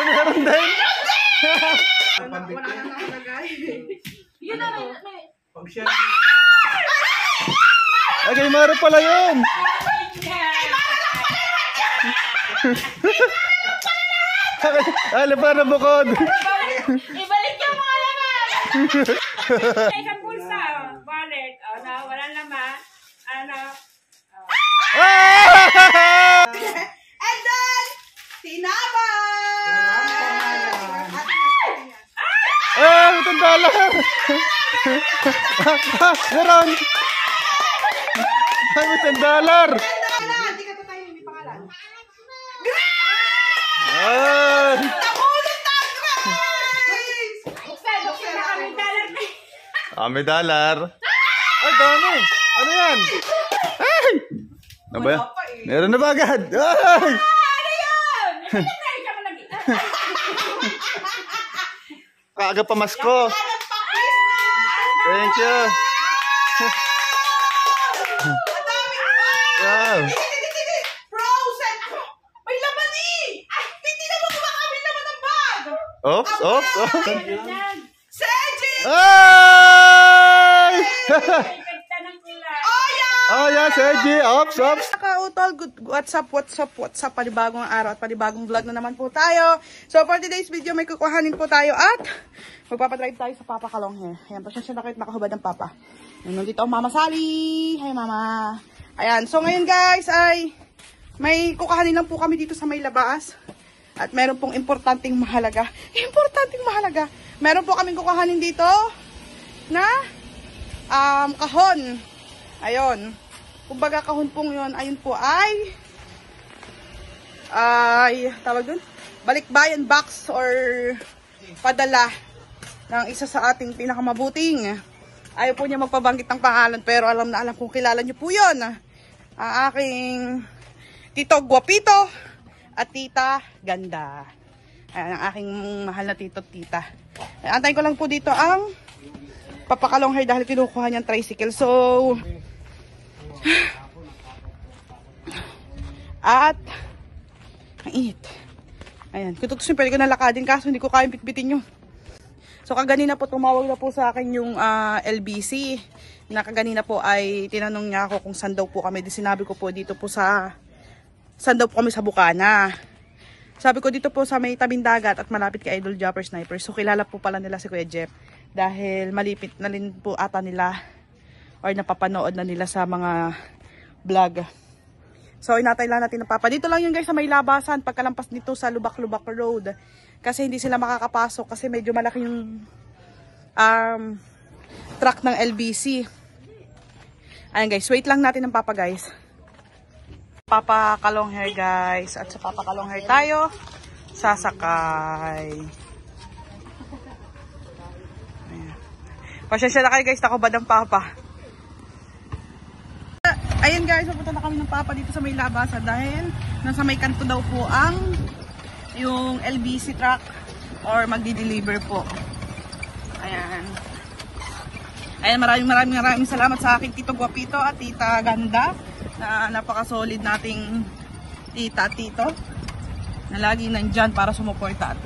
meron din. Wala nang nakalagay. Yun na, may... Pag siya... Ay, kay Mara pala yun. Ano pa na bukod? Ibalik yung mga laman! Isang pulsa, wallet, wala naman, And then, tinapay! $10. Meron. Ay, $10. Hindi ka tayo, may pangalan. Ay! Nakulot na, Grace! May dollar. Ay, dami. Ano yan? Ay! Ano ba yan? Meron na ba agad? Ay! ano yun? Kaaga pamasko. Thank you. Wow. Frozen! May laman eh! Hindi naman kumakamin naman ng bag! Oops, oops, oops. Seji! Ay! Ganda ng kulay. Oh, yeah, Sergi. Oops, oops. Nakautol, what's up, panibagong araw at panibagong vlog na naman po tayo. So for today's video, may kukuhanin po tayo at magpapadrive tayo sa Papa Kalonghe. Ayan, pasensya na kahit nakahubad ng Papa. Ayan, nandito ang Mama Sally. Hi, Mama. Ayan, so ngayon guys ay may kukuhanin lang po kami dito sa may labas. At meron pong importanteng mahalaga. Meron po kaming kukuhanin dito na kahon. Ayun. Kumbaga kahon pong yun, ayun po ay tawag dun, balikbayan box or padala ng isa sa ating pinakamabuting. Ayaw po niya magpabanggit ng pangalan pero alam na alam kung kilala niyo po yun. Ang aking Tito Guapito at Tita Ganda. Ayan, ang aking mahal na tito at tita. Antayin ko lang po dito ang Papa Kalonghe dahil kinukuha niyang tricycle. So, at ang init. Ayan, kung tutusin pwede ko nalakadin kaso hindi ko kayang bitbitin yun. So kaganina po tumawag na po sa akin yung LBC. Na kaganina po ay tinanong niya ako kung saan daw po kami. Di sinabi ko po dito po sa saan daw po kami sa Bukana. Sabi ko dito po sa may tabing dagat at malapit kay Idol Jumper Sniper. So kilala po pala nila si Kuya Jeff. Dahil malipit na rin po ata nila or napapanood na nila sa mga vlog. So inatay lang natin ng Papa. Dito lang yun guys sa may labasan. Pagkalampas dito sa Lubak-Lubak Road. Kasi hindi sila makakapasok. Kasi medyo malaki yung truck ng LBC. Ayan guys. Wait lang natin ng Papa guys. Papa Kalonghe guys. At sa Papa Kalonghe tayo sasakay. Ayan. Pasensya na kayo guys. Nakubad ang Papa. Ayan guys, pupunta na kami ng Papa dito sa may labasan dahil nasa may kanto daw po ang yung LBC truck or magdi-deliver po. Ayan. Ayan, maraming salamat sa aking Tito Guapito at Tita Ganda na napaka-solid nating tita at tito na lagi nandyan para sumuporta at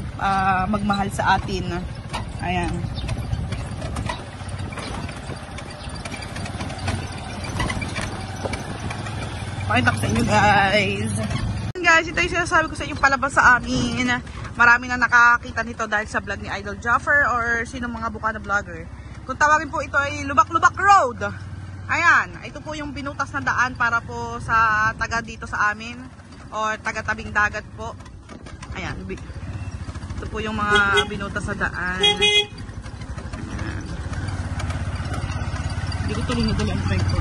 magmahal sa atin. Ayan. Pakita ko sa inyo guys. Guys, ito yung sinasabi ko sa inyo palabas sa amin. Marami na nakakita nito dahil sa vlog ni Idol Joffer or sino mga Bukana vlogger. Kung tawagin po ito ay Lubak-Lubak Road. Ayan, ito po yung binutas na daan para po sa taga dito sa amin or taga-tabing dagat po. Ayan, ito po yung mga binutas na daan. Ayan. Hindi ko tuloy na dali ang trike ko.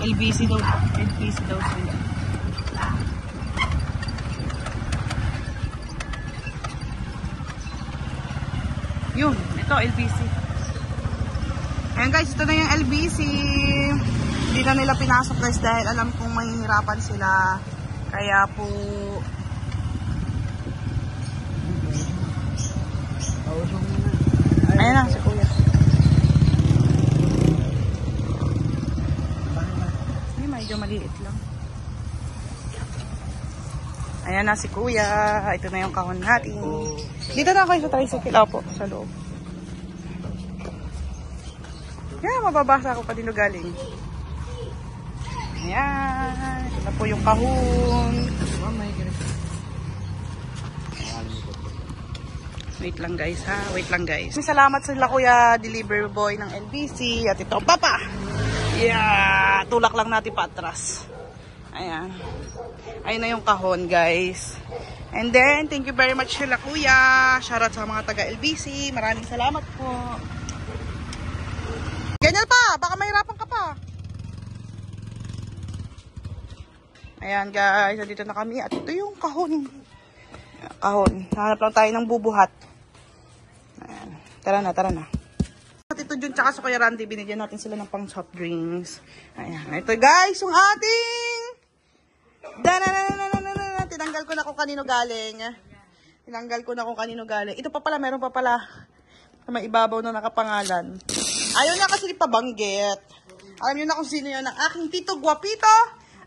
LBC daw sila. Yun, ito LBC. Ayan guys, ito na yung LBC. Hindi na nila pinasok guys dahil alam kong mahihirapan sila. Kaya po ayan na si Kuya. Liit lang. Ayan na si Kuya. Ito na yung kahon natin. Dito na kayo sa tricycle. Opo, sa loob. Yan, mababasa ako pa din galing. Ayan. Ito na po yung kahon. Wait lang guys ha. Wait lang guys. Salamat sa Kuya Delivery Boy ng LBC. At ito, papa. Yeah. Tulak lang natin pa atras. Ayan. Ayun na yung kahon guys. And then, thank you very much sila Kuya. Shoutout sa mga taga LBC. Maraming salamat po. Ganyan pa. Baka mahirapan ka pa. Ayan guys. Nandito na kami. At ito yung kahon. Kahon. Hanap lang tayo ng bubuhat. Ayan. Tara na, tara na. At ito dyan, tsaka sa Kuya Randy, binigyan natin sila ng pang soft drinks. Ayan. Ito guys, yung ating... Tinanggal ko na kung kanino galing. Tinanggal ko na kung kanino galing. Ito pa pala, meron pa pala. May ibabaw na nakapangalan. Ayaw niya kasi pabanggit. Alam niyo na kung sino yun. Ang aking tito Guapito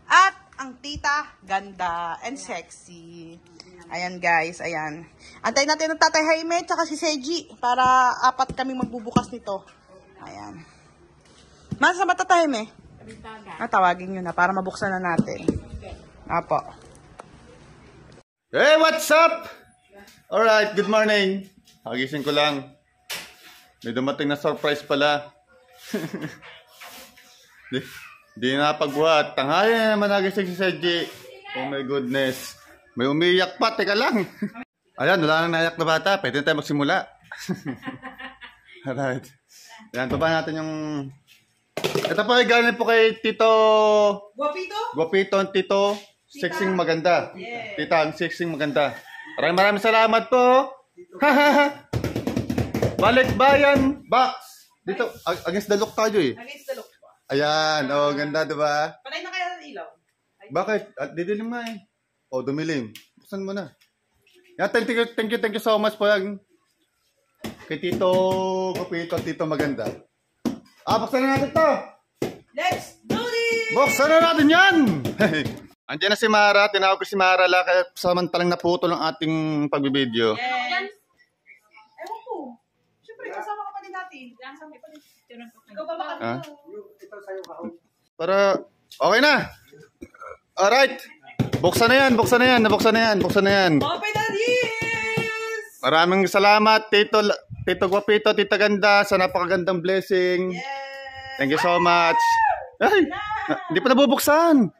at ang tita ganda and sexy. Ayan guys, ayan. Antayin natin ng Tatay Jaime tsaka si Seji para apat kami magbubukas nito. Ayan. Masa ba Tatay Jaime? Tawagin nyo na para mabuksan na natin. Apo. Hey, what's up? Alright, good morning. Hagising ko lang. May dumating na surprise pala. Di na pagbuhat. Tanghali na naman nagising si Seji. Oh my goodness. May umiyak pa. Teka lang. Ayan, wala nang naiyak na bata. Pwede na tayo magsimula. Alright. Ayan, baba natin yung... Ito po ay galing po kay Tito... Guapito? Guapito ang Tito. Sexing maganda. Yeah. Tita, ang sexing maganda. Maraming salamat po. Balikbayan box. Dito, against the look tayo eh. Against the look po. Ayan, oh, ganda diba? Panay na kaya ng ilaw? Bakit? Didilim nga eh. Oh, dumilim. Buksan mo na. Yeah, thank you so much po yan. Kay Tito Guapito, Tito maganda. Buksan na natin to. Let's do this! Buksan na natin yan! Andiyan na si Mara. Tinawag ko si Mara lang kaya samantalang naputol ang ating pagbibideo. Yes. Ewan ko. Siyempre, kasama ka pa din natin. Ikaw pa baka Para, okay na. Alright. Buksan na yan. Open na this! Maraming salamat, Tito Guapito, Tita Ganda, sa napakagandang blessing. Yes! Thank you so much. Ay, hindi pa nabubuksan.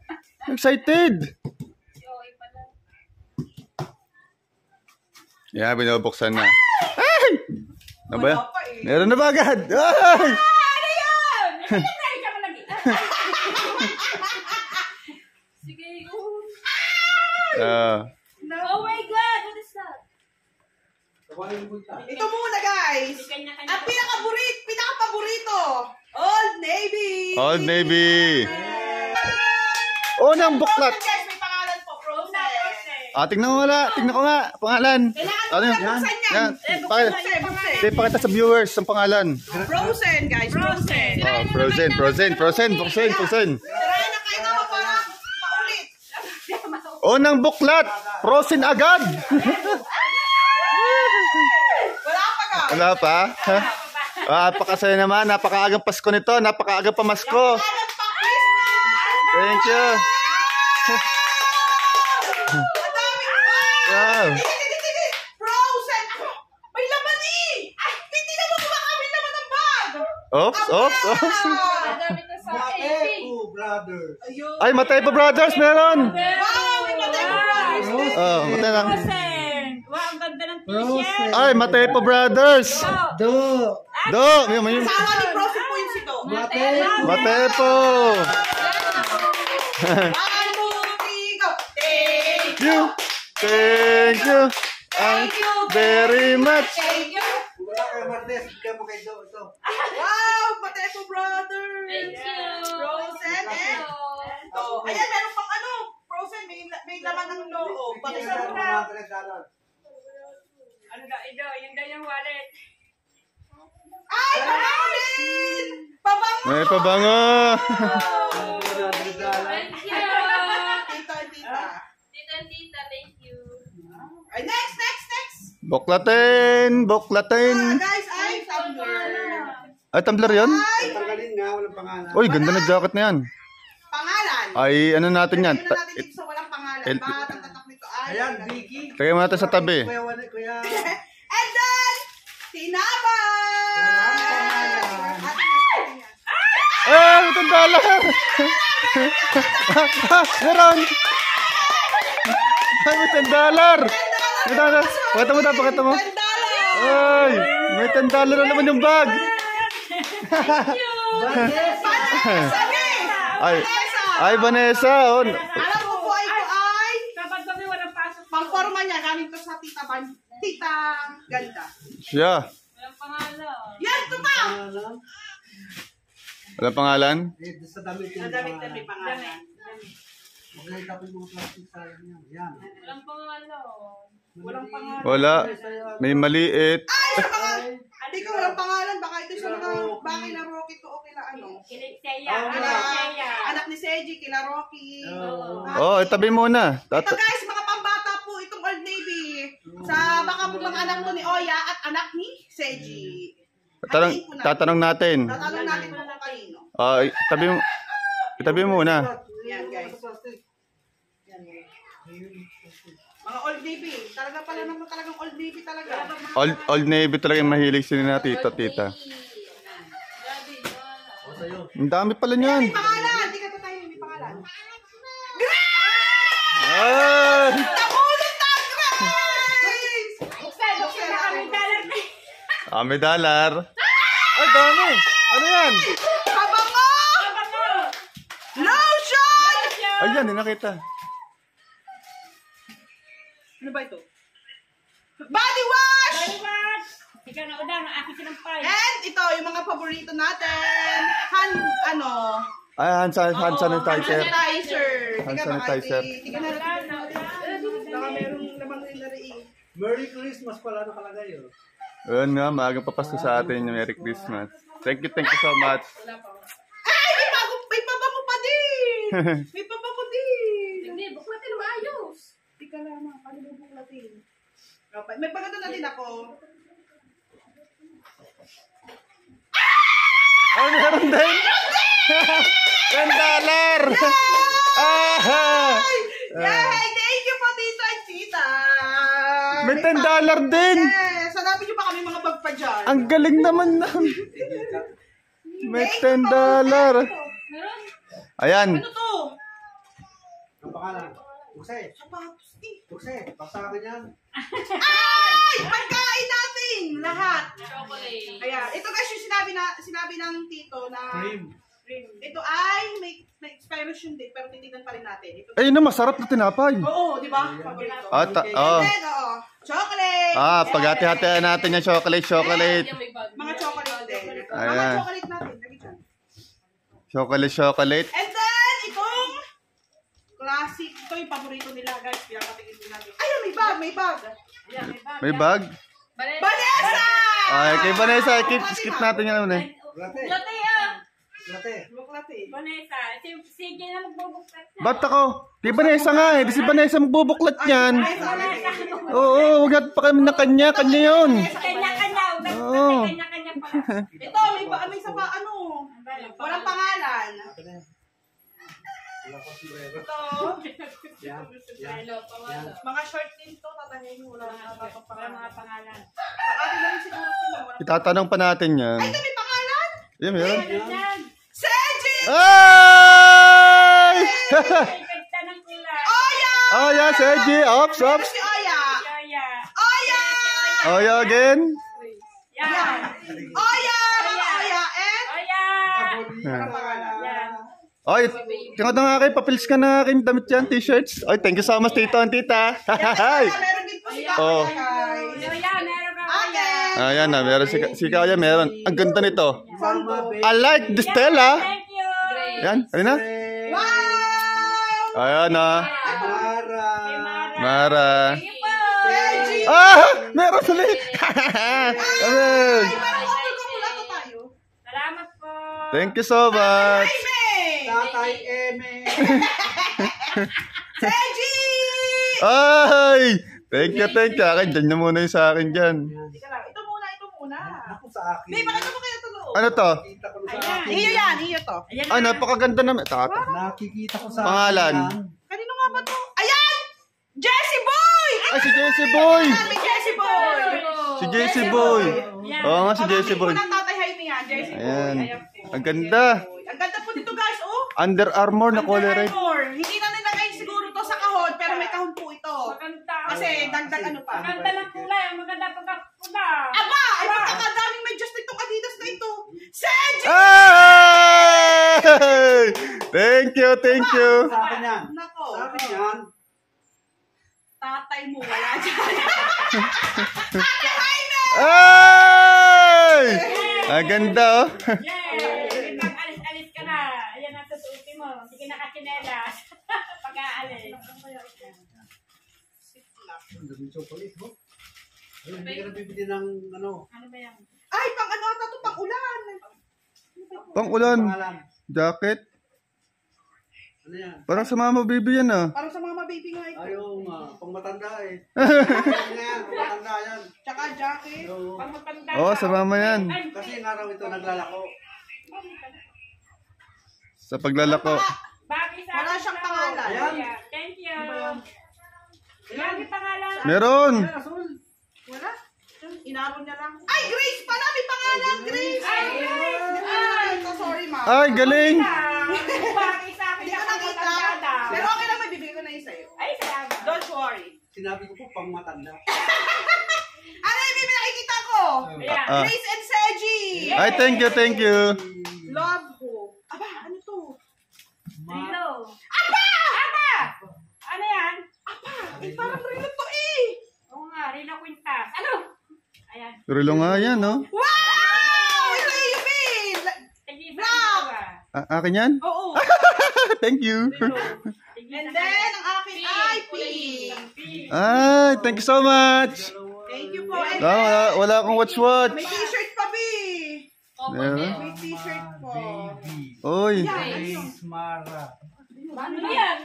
Excited. Yeah, binubuksan na. Ay! Ano ba yan? Meron na ba agad? Ay! Ano yun? Hindi ka malagi. Sige. Oh my God, what is that? Ito muna guys. Ang pinaka-paborito. Old Navy. Old Navy. Oh, nang buklat. Guys, may pangalan po. Frozen. Tingnan ko nga. Pangalan. Ano yun? Yan. Pakita sa viewers ang pangalan. Frozen guys. Frozen. Oh, Frozen. Sirayan na kayo naman para maulit. Oh, nang buklat. Frozen agad. Wala pa ka. Wala pa? Napakasaya naman. Napakaagang Pasko nito. Napakaagang pamasko. Thank you. Wow. Frozen. May laman eh. Hindi naman kumakabit naman ng bag. Oops. Dami ko sa Brothers. Ay, Matepo Brothers meron. Wow, may Matepo Brothers. Oh, Matay lang. Wow, ang ganda ng t-shirt. Ay, Matepo Brothers. Do. May Asawa ni Frozen po yung sito. Matepo. Thank you. Very much. Wala kayo Martes. Kaya mo kayo ito. Wow, Matepo Brothers. Thank you. Frozen and... Oh, ayan, meron pang ano. Frozen, may laman ng loob. Pakisarap na. Ano daw, yun daw yung wallet. Ay, pabango din! Pabango! May pabango. Thank you. Buklatin! Buklatin! Guys, ay tumbler. Ay, tumbler yun? Tanggalin nga, walang pangalan. Uy, ganda na jacket na yan. Pangalan. Ay, ano natin yan? Tingnan natin dito sa walang pangalan. Bakit ang tatak nito ay... Ayan, Vicky. Tagay mo natin sa tabi. Kuya. And then, tinapay! Eh, ito dollar! Meron! Ay, may $10! May $10! Pakita mo na, pakita mo. $10! Ay, may $10 na naman yung bag. Ay, Vanessa. Oh. Alam mo po ay Kapag kami walang pasok. pang-forma niya. Galing to sa tita ganda. Siya. Walang pangalan. Yan, ito pa! Wala pangalan? Sa damit yan. Nadamit na may pangalan. Huwag na itapin mga plastic sa yan. Yan. Walang pangalan. Walang pangalan. Wala. May maliit. Hindi ko walang pangalan. Baka ito sa mga bakay na Rocky to o kila ano. Kilikseya. Anak ni Seji, kila Rocky. Oh, itabi muna. Ito guys, mga pambata po itong Old Navy. Sa baka po mga anak to ni Oya at anak ni Seji. Tatanong natin. Tatanong natin kung kanino. Oh, itabi mo muna. Yan guys. Yan guys. Mga Old Navy. Talaga pala naman talagang Old Navy talaga. Old Navy talaga yung mahilig sila na tito, tita. Ang dami pala niyan. May pangalan. Hindi ka to tayo may pangalan. Ay! Nakulot na Grace! Buksan na kami dalag. May $1. Ay, dami. Ano yan? Kabango! Lotion! Ayan, hindi nakita. Ano ba ito? Body wash! Baliwat. Ikaw na udang ang aking sinampay. And ito, yung mga paborito natin. Ay, hand sanitizer. Sanitizer. Hand Tika, baka sanitizer. tika na baka merong lamang rin na rin. Merry Christmas pala nakalagay yun. Ayun nga, maagang papasko sa atin yung Merry Christmas. Thank you so much. Ay, may pabango pa din! May pabango din! Hindi, buklatin mo ayos. Tika lang, paano mo buklatin? May pagkata na din ako. Oh, meron din! $10! Ah! Yay! Thank you po, tita and tita! May $10 din! Yes! Hanapin niyo pa kami mga bag pa dyan. Ang galing naman na. May $10. Meron? Ayan. Ano to? Ang pangalan. Bukse. Sapatos eh. Bukse. Paksa akin yan. Ay! Pagkain natin! Lahat! Chocolate. Kaya, ito guys yung sinabi ng tito na Cream. ito ay may expiration date pero titinan pa rin natin. Ito, Ay, na masarap na tinapay. oo, di ba? Paborito. Oh. Then, chocolate! Paghati-hatian natin yung chocolate. Mga chocolate din. Ito. Mga Ayan. chocolate natin. Lagi dyan. Chocolate. And then, itong classic. Ito yung paborito nila guys. Pinapatingin din natin. Ayun, may bag. Yeah, may bag. May bag? Vanessa! Ay, kay Vanessa, skip natin yan muna. Latte. Lote ah. Latte. Buklate. Vanessa. Sige na magbubuklat na. Ba't ako? Kay Vanessa nga eh. Di si Vanessa magbubuklat yan. Oo, huwag natin pa kami na kanya. Kanya yun. Kanya-kanya. Oo. Kanya-kanya pala. Ito, may isa pa, walang pangalan. Wala pa sombrero. Ito, Yan. Hello, pangalan. mga short din to, tatahin mo, wala na Wala pangalan. mga pangalan. Atin na rin siguro ito. Itatanong pa natin yan. Ay, ito may pangalan? Yan, meron. Yan. Seji! Ay! Ay, ganda ng kulay. Oya! Oh, yeah, Sergi. Ops. Si Oya! Yoya. Oya! Oh, yeah, again. Yan. Oya! Mga Oya! And? Oya. Walang pangalan. Yan. Oy, tingnan nga kayo, papils ka na aking damit yan, t-shirts. Oy, thank you so much, tito and tita. Hi! Meron din po si Oh. Kaya guys. Yoya, meron ka. Ate! Ayan na, meron si Kaya, meron. Ang ganda nito. Mama, baby. I like the Stella. Thank you. Yan, ayun na. Wow! Ayan na. Mara. Mara. Thank you po. Seji! Meron ulit. Ayan. Ay, parang autograph tayo. Salamat po. Thank you so much. Jaime! Tatay Eme. Seji! Ay! Thank you. Akin, dyan na muna yung sa akin dyan. Teka lang, ito muna. Ako sa akin. May pakita mo kayo ito. Ano to? Nakikita ko sa Ayan. akin. Iyo yan, iyo to. Ayan Ah, na. napakaganda naman. Nakikita ko sa Pangalan? akin. Kanino nga ba to? Ayan! Jessie Boy! Ay, si Jessie Boy! May Jessie Boy! Si Jessie Boy! Yan. Oo nga, si Jessie Boy. Pamangkin po ng tatay Jaime yan, Jessie Boy. Ayan. po. Ang ganda. Ang ganda po dito guys, oh. Under Armour na Under color red. Armour. Hindi na nilagay siguro to sa kahon, pero may kahon po ito. Maganda. Kasi dagdag ano pa. Maganda ng kulay. Maganda pagkakula. Aba! Ay, pagkakadaming may just itong Adidas na ito. Seji! Ay! Thank you. Sa akin yan. Nako. Sa akin yan. Tatay mo, wala dyan. Ate Jaime! Ay! Ang ganda, oh. Yay! Pag-alis-alis ka na. Ayan ang susuotin mo. Hindi ka nakachinelas. Pag-aalis. Ang daming chocolate, ho. Ayun, hindi ka na bibili ng ano. Ano ba yan? Ay, pang ano ata to, pang ulan. Pang-ulan. Pangalan. Jacket. Ano yan? Parang sa mama baby yan, ah. Parang sa mga baby nga ito. Ayaw nga. Pang matanda eh. Ano yan? Pang matanda yan. Tsaka jacket. Oo. Pag matanda Oo, ka. sa mama yan. Ay, Kasi yung araw ito naglalako. Sa paglalako. Bagay sa Wala akin siyang na. pangalan. Ayan. Thank you. Ano ba yan? Bagay pangalan. Meron. Ayan, asul. Wala. Inaron niya lang. Ay, Grace pala! May pangalan, Grace! Ay, Ay, so sorry, ma. Ay, galing. Bagay sa akin Hindi ko na nakita. matanda. Pero okay lang, may bibigay ko na yung sa'yo. Ay, salamat. Don't worry. Sinabi ko po pang matanda. Ano yung bibigay nakikita ko? Ayan. Ah. Grace and Seji! Ay, thank you. Love ho. Aba, ano to? Rilo. Apa! Ano yan? Eh, parang relo to eh. Oo nga, Rilo Quintas. Ano? Ayan. Rilo nga yan, no? Wow! Ito yung bin! Tigil Black! Akin yan? Oo. Thank you. And then, ang akin ay pink. Ay, thank you so much. Thank you po. And Wala akong may watch. t-shirt pa, B. Meron? May t-shirt po. Oy. Grace Mara. Ano yan?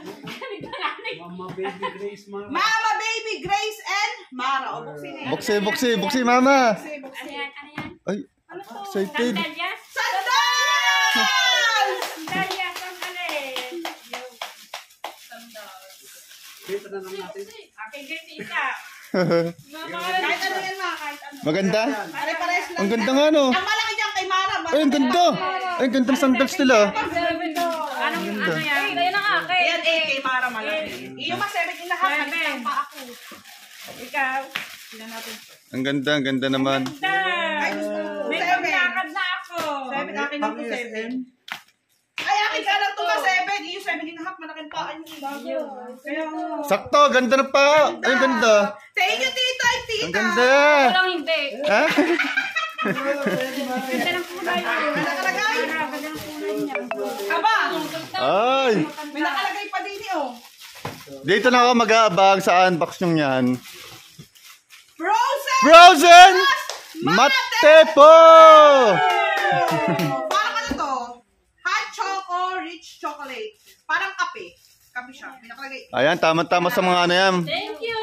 Mama Baby Grace Mara. Mama, baby, Grace, and Mara. O, buksin na yan. Buksi, mama. Buksi, Ano buksi. yan? Ano yan? Ay, Ano to? excited. Sandalias? Sandals! Sandalias ang alin. Dito na lang natin. Aking gitita. Kahit ano yan, ma. Kahit ano. Maganda. Pare-pares lang. Ang ganda nga, no? Ang malaki dyan kay Mara. Ay, ang ganda. Ay, ang ganda ng sandals nila. Anong ano yan? Ayun ang akin. Ayan, 8 kay Mara malaki. Iyo ma, 7 and a half. Nagtang pa ako. Ikaw. Ang ganda naman. Ay, gusto ko. May 7. paglakad na ako. 7, akin yung 7. Ay, akin ka lang ito ma, 7. Iyo, 7 and a half. Malaking paan yung bago. Kaya nga. Sakto, ganda na pa. Ay, ang ganda. Thank you, tita. Ay, tita. Ang ganda. Walang hindi. Ha? Ganda ng kulay. May nakalagay. Ganda ng kulay niya. Aba, Ay. may nakalagay pa din oh. Dito na ako mag-aabang sa unbox nyo yan. Frozen! Frozen Mate po! Parang ano to? Hot choco, rich chocolate. Parang kape. Kape siya. May nakalagay. Ayan, tama-tama sa mga ano yan. Thank you,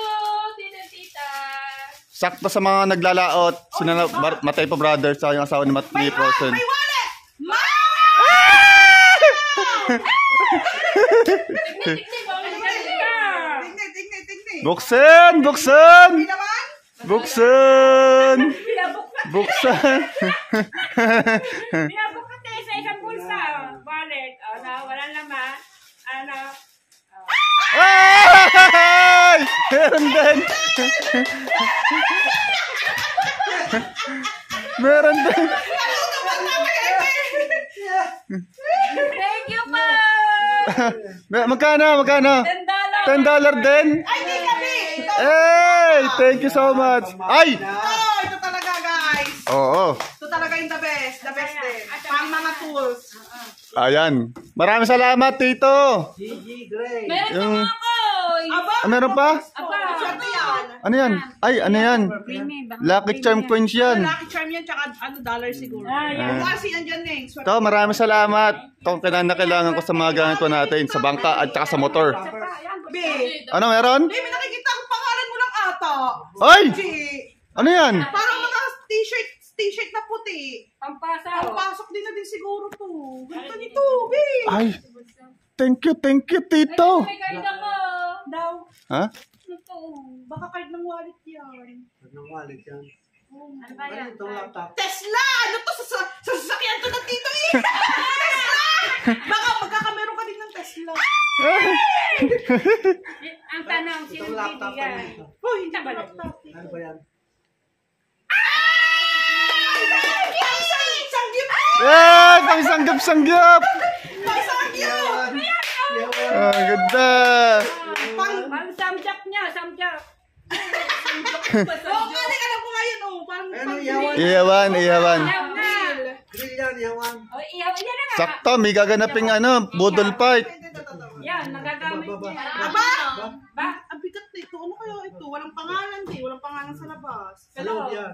tita. Sakto sa mga naglalaot. Sina Matay po Brothers sa yung asawa ni May Frozen. May wallet! Tingnan. Buksan! Hindi naman? Buksan! Buksan! Binabukat sa isang bulsa. Wallet. Ano, walang laman. Ano, Ay! Meron din! Meron din! thank you po! Magkano? $10. $10 din? Ay, hindi kami! Ito! Hey! Thank you so much! Ay! Ito talaga, guys. Oo. Ito talaga yung the best. The best din. Pang mga tools. Ayan. Maraming salamat, Tito. Gigi Grace. Meron Yung... pa ako! Aba, meron pa? Aba, swerte yan. Ano yan? Ay, ano yan? Lucky Charm Coins yan. Lucky charm yan, tsaka ano, dollar siguro. yan. Kasi andyan na yung swerte. Ito, maraming salamat. Ito, kailangan ko sa mga ganito natin, sa bangka at saka sa motor. Be, Ano meron? may nakikita ang pangalan mo lang ata. bata. Ay! G. Ano yan? Parang mga t-shirt na puti. Pampasa. Ang pasok din na din siguro to. Ganda nito, babe. Ay! Thank you, Tito. May kain ako. Daw. Ha? Ito. Baka card ng wallet yan. Anong wallet yan? Ano ba Ano yan? itong laptop? Tesla! Ano to? Sa sasakyan to ng tito eh! Tesla! Baka magkakameron ka din ng Tesla. Ang tanong, sino Itong laptop bibigyan? ano ito? Oh, hindi Ito ba ba lang? laptop? Ano ba yan? Sanggip! Eh, pang sanggap-sanggap. Pang sanggip! Ah, ganda. Pang samjak niya, samjak. Oo, alam ko nga yun, oh. Parang Ano, pang yawan? Iyawan. Iyaw na. Grill yan, yawan. O, iyaw na nga. Sakto, may gaganaping budol fight. Yan, magagamit Ba, ba, niya. ba. Aba! Ba? Ang bigat nito. Ano kaya ito? Walang pangalan din. Walang pangalan sa labas. Sa loob yan.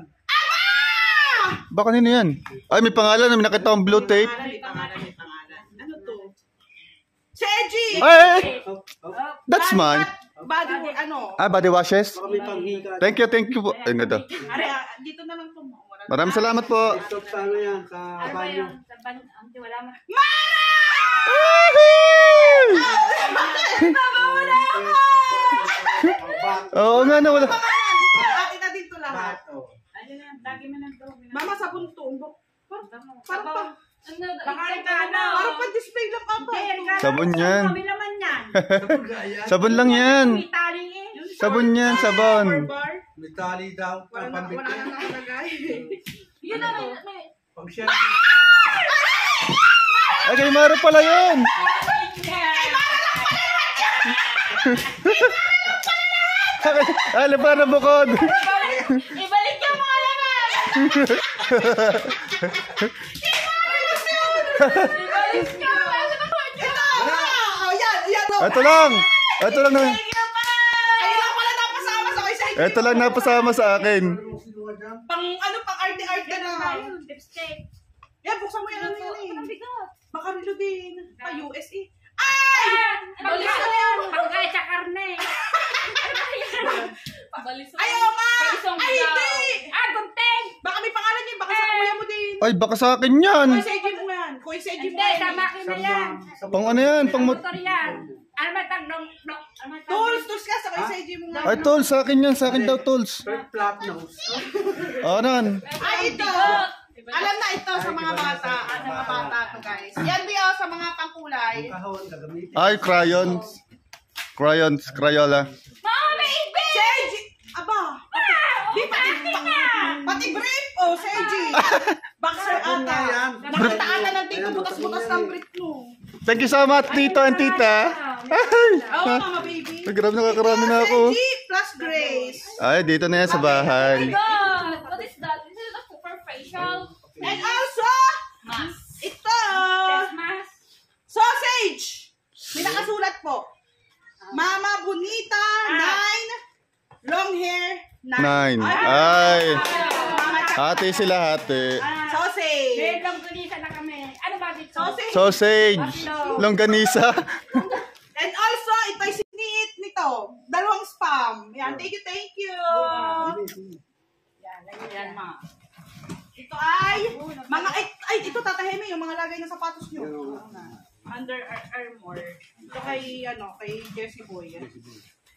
Baka nino yan? Ay, may pangalan. May nakita akong blue tape. May pangalan. Ano to? Seji! Ay! Oh, oh. That's mine. Body, ano? Ah, body washes? Baka may panghiga. Thank you po. Ay, ito. Are, dito na lang to mo. Maraming salamat po. Stop sa ano yan, sa Ano ba banyo. yun? Sa banyo. Wala mo. Oo nga na, wala. Akin na dito lahat. Ano na, lagi mo ng tubig. Mama, sabon to. Parang pa. Ano, Baka ano? Parang pa-display lang ata. Sabon yan. Kami naman yan. Sabon lang yan. May tali eh. Sabon yan, sabon. Bar. May tali daw. Wala na nakalagay. Yun na, Pag siya, Ay, kay Mara pala yun. Ano pa na bukod? ibalik yung mga laman. Ibalik ka. Oh, yan. Ito lang. Ito lang na. Ayun lang pala napasama sa kay Seji. Ito lang napasama sa akin. Pang arte-arte na. Lipstick. Yan, buksan mo yan. Ano yan Ang eh. bigat. Baka relo din. Pa USA. Pagkaya sa karne. Ayaw nga! Ay, hindi! Gunting! Baka may pangalan yan. Baka sa kuya mo din. Ay, baka sa akin yan. Kuya Seji mo yan. Kuya Seji mo Hindi, yan. sa makina yan. Pang ano yan? Pang Motor yan. Ano ba tag dong? Tools ka sa kuya Seji mo nga. Ay, tools. Sa akin yan. Sa akin daw, tools. flat nose. Anan? Ay, ito. Alam na ito sa mga bata. Sa mga bata to guys. Yan Bio sa mga pangkulay. Kahon, gagamitin. Ay, crayons. Crayons, Crayola. Mama, may ibig! Seji! Aba! Di pati brief! Oh, Seji! Boxer Sabon ata. nga yan. Nakita ata ng tito Ayan, butas-butas ng brief mo. Thank you so much, Tito and Tita. Ay, Oo, mama baby. grabe nakakarami na ako. Seji plus Grace. Ay, dito na yan sa bahay. God! What is that? Is it a super facial? And also, Mask. ito! Chest mask. Sausage! May nakasulat po. Mama Bonita, 9. Long hair, 9. 9. Ay, hati sila hati. Sausage! May longganisa na kami. Ano ba dito? Sausage! Sausage. Longganisa. And also, ito ay sinit nito. 2 spam. Yan, thank you. Yan, ma. Ito ay, mga, ay, ito tatahime yung mga lagay ng sapatos nyo. Under Armour. Ito kay, kay Jessie Boy. Yan,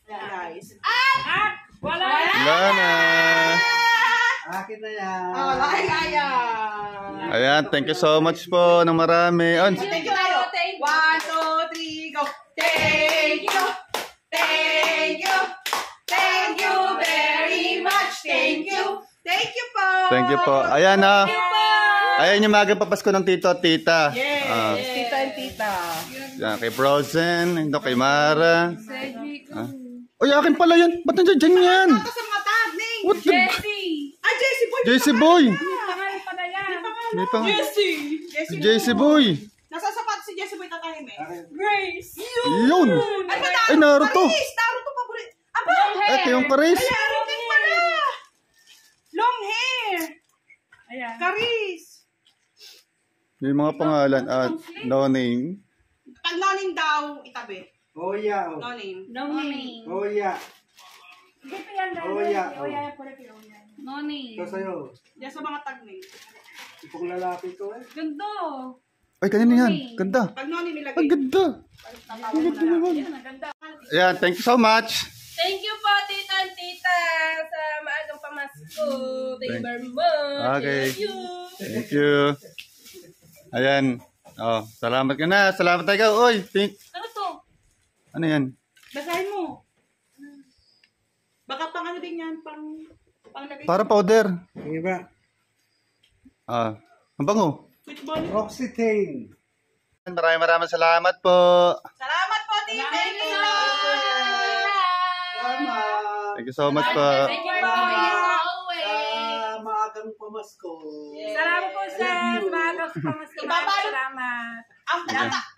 guys. At wala. Wala na. Akin na yan. Wala kaya. Ayan, thank you so much po ng marami. On. Thank you tayo. 1, 2, 3, go. Thank you. Thank you. Thank you very much. Thank you. Thank you po. Thank you po. Ayan na. Thank you po. Ayan yung magang papasko ng tito at tita. Yes, tita and tita. Yan, kay Frozen, ito kay Mara. Uy, akin pala yan. Ba't nandiyan dyan yan? Ito sa mga tag, Ning. What the? Jessie. Ah, Jessie Boy. JC Boy. Pangalan pa na yan. May pang... Jessie. Si JC Boy. Nasa sapat si Jessie Boy tatahim eh. Grace. Yun. Ay, ba Ay, Naruto. Paris, Naruto paborit. Aba, Ito yung Paris. Naruto pala. Long hair. Ayan. Caris. May mga pangalan at no name. Pag no name daw, itabi. Oh yeah. No name. No name. Oh yeah. Dito yan, Oh, yeah. Noni. Ito sa'yo. Yan sa mga tagni. Itong lalaki to eh. Ganda. Ay, kanina yan. Ganda. Pag noni nilagay. Ang ganda. Yan, ang ganda. Ayan, thank you so much. Thank you po, tita and tita, sa maagang pamasko. Thank you very much. Okay. Thank you. Thank you. Ayan. Oh, salamat ka na. Salamat tayo. Oy, Ano to? ano yan? Basahin mo. Baka pang ano din yan, pang lagay. Para powder. Sige ba? Ah, ang bango. Oxetane. Maraming salamat po. Salamat po, tita. Thank you. Salamat. Thank you so much po. Thank you po. Always. Sa maagang pamasko. Salamat po sa maagang pamasko. Salamat. Ang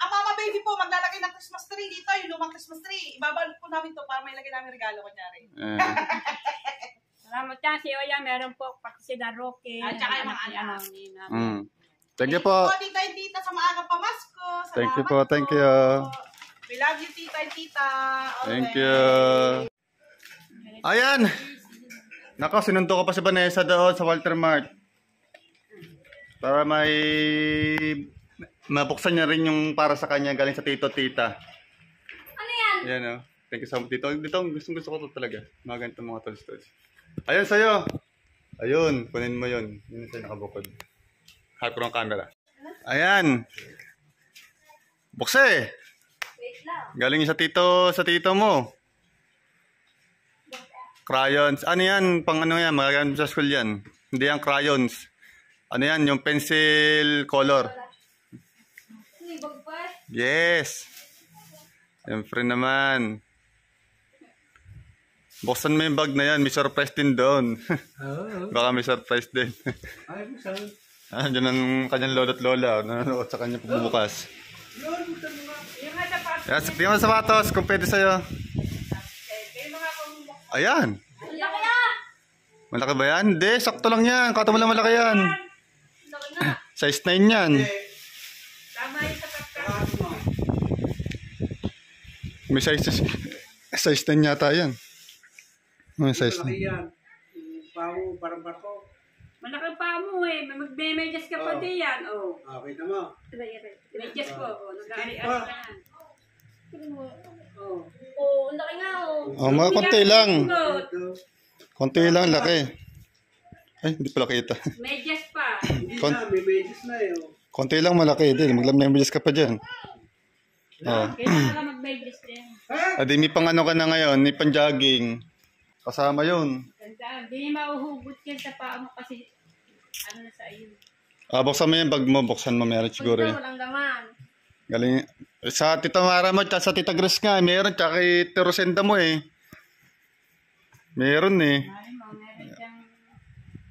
mama baby po, maglalagay ng Christmas tree dito, yung lumang Christmas tree. Ibabalot po namin to para may lagay namin regalo ko nyari. Salamat yan. Si Oya, meron po pati si Daroke. At saka yung mga anak. Thank you po. Tita and tita sa maagang pamasko. Salamat Thank you po. Thank you. We love you, tita and tita. Thank you. Ayan. Nako, sinundo ko pa si Vanessa doon sa Walter Mart. Para may mabuksan niya rin yung para sa kanya galing sa tito tita. Ano yan? Ayan o. Thank you so much. Dito gusto ko to talaga. Mga ganito mga tools. Ayun sa'yo. Ayun. Kunin mo yun. Yun sa'yo nakabukod. Harap ko ng camera. Ayan. Bukse. Wait lang. Galing sa tito mo. Crayons. Ano yan? Pang ano yan? Magagamit sa school yan. Hindi yan crayons. Ano yan? Yung pencil color. Yes. Siyempre naman. Buksan mo yung bag na yan. May surprise din doon. Oo. Baka may surprise din. Ay, saan? Diyan ang kanyang lola at lola. Nanonood sa kanyang pagbubukas. Yan, tingnan mo sa sapatos kung pwede sa'yo. Ayan. Laki na! Malaki ba yan? Hindi, sakto lang yan. Kata mo lang malaki yan. Laki na! Size 9 yan. Tama yung sapat ka. May size 10 yata yan. May size Malaki 9. yan. Pao, parang barko. Malaki pa mo eh. Magme-medyas ka pa din yan. Oh. Okay na mo. Medyas po. Oh. Nag-ari-ari ka yan. Oh. Oo, ang laki nga oh. Mga konti lang. Ito. Konti lang, laki. Ay, hindi pala kita. Medyas pa. Hindi na, may medis na eh. Oh. Konti lang, malaki din. Maglamembilis ka pa dyan. Oh. Kailangan ka mag-medyas din. Adi, may pang ano ka na ngayon, may pang jogging. Kasama yun. Ganda. Hindi mauhugot yan sa paa mo kasi ano na sa iyo. Buksan mo yung bag mo, buksan mo, meron siguro Ito, yun. walang laman. Galing. Sa Tita Mara mo, sa Tita Grace nga, meron. Tsaka kay Terosenda mo eh. Meron eh. Ay mo, meron siyang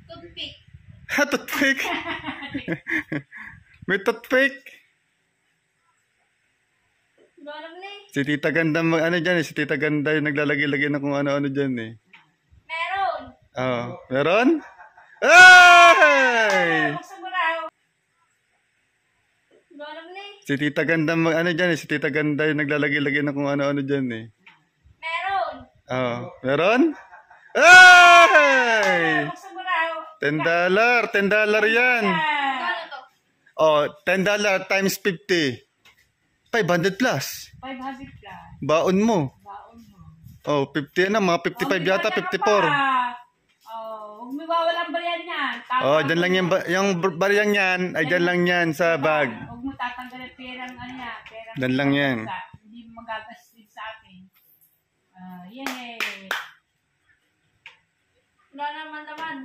Toothpick. Toothpick. May toothpick. Alam na eh. Si Tita Ganda, ano dyan eh. Si Tita Ganda yung naglalagay-lagay na kung ano-ano dyan eh. Meron. Meron? Ay! buksan mo raw. Alam na eh. Si Tita Ganda, ano dyan eh. Si Tita Ganda yung naglalagay-lagay na kung ano-ano dyan eh. Meron. Meron? Ay! Buksan mo raw. $10 yan. Kano to? $10 times 50. 500 plus. 500 ka. Baon mo. Baon mo. 50 na, mga 55 yata, 54. Huwag mo iwawalang bariyan yan. Dyan lang yan, yung bariyang yan, ay dyan lang yan sa bag. Huwag mo tatanggalin perang ano yan. Perang Dyan lang yan. Hindi mo magagastin sa atin. Yay! Wala naman.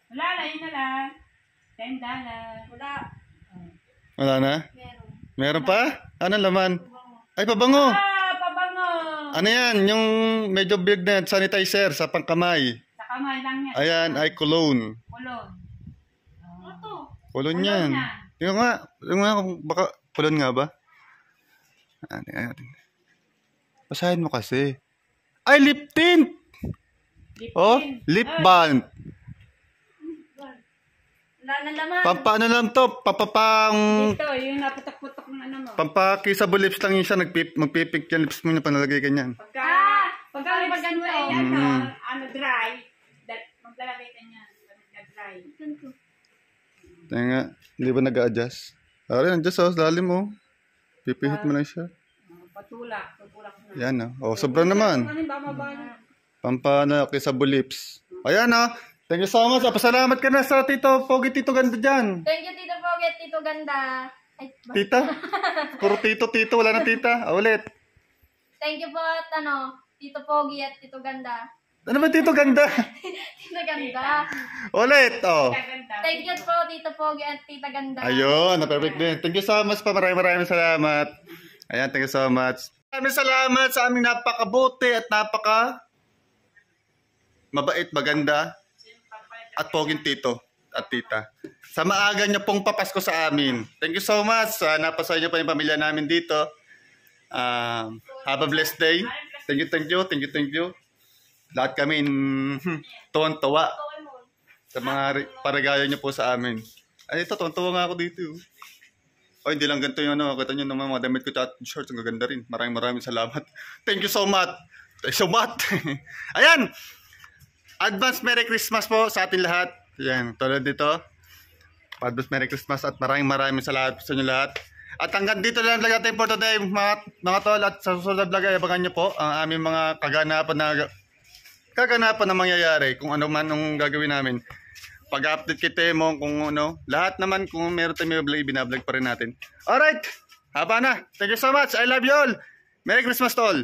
Wala na, yun na lang. $10. Wala. Wala na? Meron. Meron pa? Ano laman? Ay, pabango. Pabango! Ano yan? Yung medyo big na sanitizer sa pangkamay. Sa kamay lang yan. Ayan, ay cologne. Kulon. Ano to? Cologne yan. Tingnan nga. Tingnan nga kung baka cologne nga ba? Tingnan natin. Basahin mo kasi. Ay, lip tint! Lip balm. Wala na laman. Pampaano lang to? Papapang... Ito, yung naputok-putok ng ano mo. Pampakisable lips lang yun siya. Magpipik yung lips mo niya panalagay ganyan. Pag Pagka maganda yan, ano, dry, maglalagay ka niyan. Dry. Tenga, hindi ba nag-a-adjust? Aray, adjust oh, lalim mo. Pipihit mo na siya. Patulak na. Yan oh. Oh, sobra naman. Pampano kay sa bulips. Ayan oh. Thank you so much. Pasalamat ka na sa Tito Pogi, Tito Ganda dyan. Thank you, Tito Pogi at Tito Ganda. Ay, Tita? Puro tito, wala na tita. Ulit. thank you po at Tito Pogi at Tito Ganda. Ano ba Tito Ganda? Tito Ganda. Ulit, oh. Thank you po, Tito Pogi at Tita Ganda. Ayun, na-perfect din. Thank you so much pa. Maraming salamat. Ayan, thank you so much. Maraming salamat sa aming napakabuti at mabait, maganda, at poging tito at tita. Sa maaga niyo pong papasko sa amin. Thank you so much. Napasaya niyo pa yung pamilya namin dito. Have a blessed day. Thank you. Lahat kami tuwan-tuwa sa mga paragayo niyo po sa amin. Ay, ito, tuwan-tuwa nga ako dito. Oh, hindi lang ganito yung kita niyo naman mga damit ko at shorts, ang gaganda rin. Maraming salamat. Thank you so much. Ayan! Advance Merry Christmas po sa atin lahat. Ayan, tulad dito. Advance Merry Christmas at maraming salamat sa inyo lahat. At hanggang dito lang vlog natin for today, mga tol. At sa susunod na vlog ay abangan nyo po ang aming mga kaganapan na mangyayari. Kung ano man ang gagawin namin. Pag-update kay Temo, kung ano. Lahat naman, kung meron tayong vlog, binablog pa rin natin. Alright! Haba na. Thank you so much. I love you all. Merry Christmas to all.